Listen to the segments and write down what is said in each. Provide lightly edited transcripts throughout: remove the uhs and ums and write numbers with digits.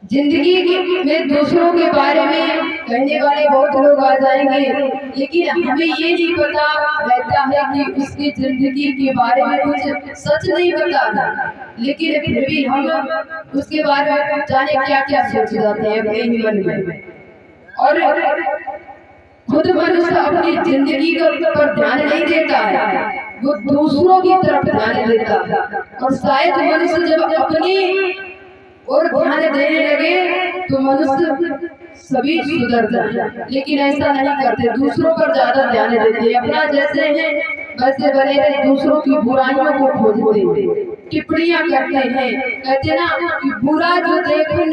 जिंदगी में दूसरों के बारे में कहने वाले बहुत लोग आ जाएंगे, लेकिन हमें ये नहीं पता रहता है कि उसकी जिंदगी के बारे में कुछ सच नहीं पता, लेकिन फिर भी हम उसके बारे में जाने क्या क्या सोच जाते हैं अपने ही मन में। और खुद मनुष्य अपनी जिंदगी पर ध्यान नहीं देता है, वो दूसरों की तरफ ध्यान देता है। और शायद मनुष्य जब अपनी और ध्यान देने लगे तो मनुष्य सभी सुधर जाए, लेकिन ऐसा नहीं करते, दूसरों पर ज्यादा ध्यान देते। अपना जैसे है वैसे बने रहे, दूसरों की बुराइयों को खोजते हैं, टिप्पणियां करते हैं। कहते ना कि बुरा जो देखे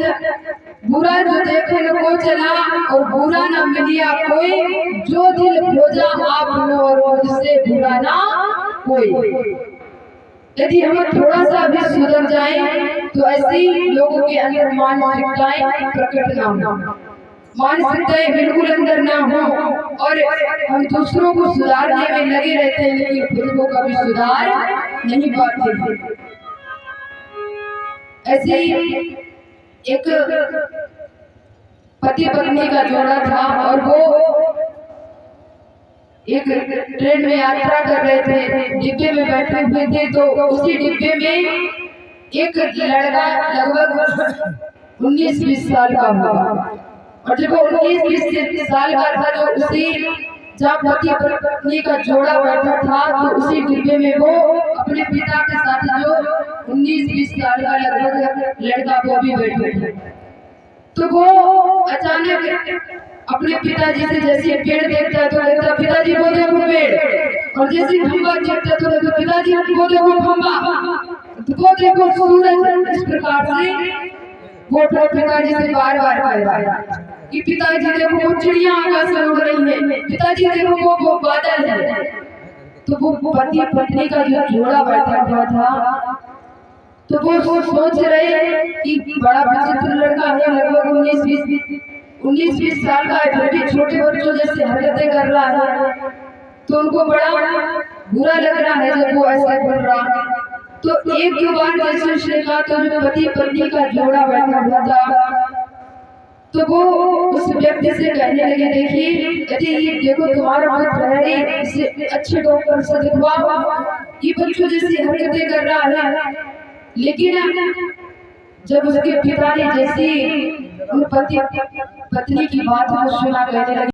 न को चला और बुरा न मिलिया कोई, जो दिल खोजा आपने और मुझसे बुरा ना कोई। यदि हम थोड़ा सा भी सुधर जाएं तो ऐसे लोगों के अंदर मानसिकताएं प्रकट ना हो, मानसिकताएं बिल्कुल अंदर ना हो, और हम दूसरों को सुधारने में लगे रहते हैं, लेकिन खुद को कभी सुधार नहीं पाते हैं। ऐसे ही एक पति पत्नी का जोड़ा था और वो एक ट्रेन में यात्रा कर रहे थे, डिब्बे में बैठे हुए थे। तो उसी डिब्बे में एक लड़का लगभग 19-20 साल का होगा, और जब वो 19-20 साल का था तो उसी जहाँ पति पत्नी का जोड़ा बैठा था, तो उसी डिब्बे में वो अपने पिता के साथ जो 19-20 साल का लगभग लड़का वो भी बैठे थे। तो वो अचानक अपने पिताजी से जैसे पेड़ देखता तो कहता पिताजी वो देखो पेड़, और जैसे खंबा देखता तो कहता पिताजी वो देखो खंबा, वो देखो सूरज। इस प्रकार से वो पिताजी से बार बार कहता कि पिताजी देखो वो चिड़िया आकाश में उड़ रही है, पिताजी देखो वो बादल है। तो वो पति पत्नी का जो जोड़ा बैठा हुआ था, तो वो सोच रहे कि बड़ा विचित्र लड़का है, लगभग 19-20 साल का है, फिर भी छोटे बच्चों जैसे हरकतें कर रहा है। तो उनको बड़ा बुरा लग रहा है जब वो ऐसा कर रहा। तो एक दो बार जैसे उसने कहा तो जो पति पत्नी का जोड़ा बैठा हुआ था, तो वो उस व्यक्ति से कहने लगे देखिए यदि ये देखो तुम्हारा पुत्र है, इसे अच्छे डॉक्टर से दिखवाओ, ये बच्चों जैसी हरकतें कर रहा है। लेकिन जब उसके पिता ने जैसी पति पत्नी की बात को सुना, कहने लगे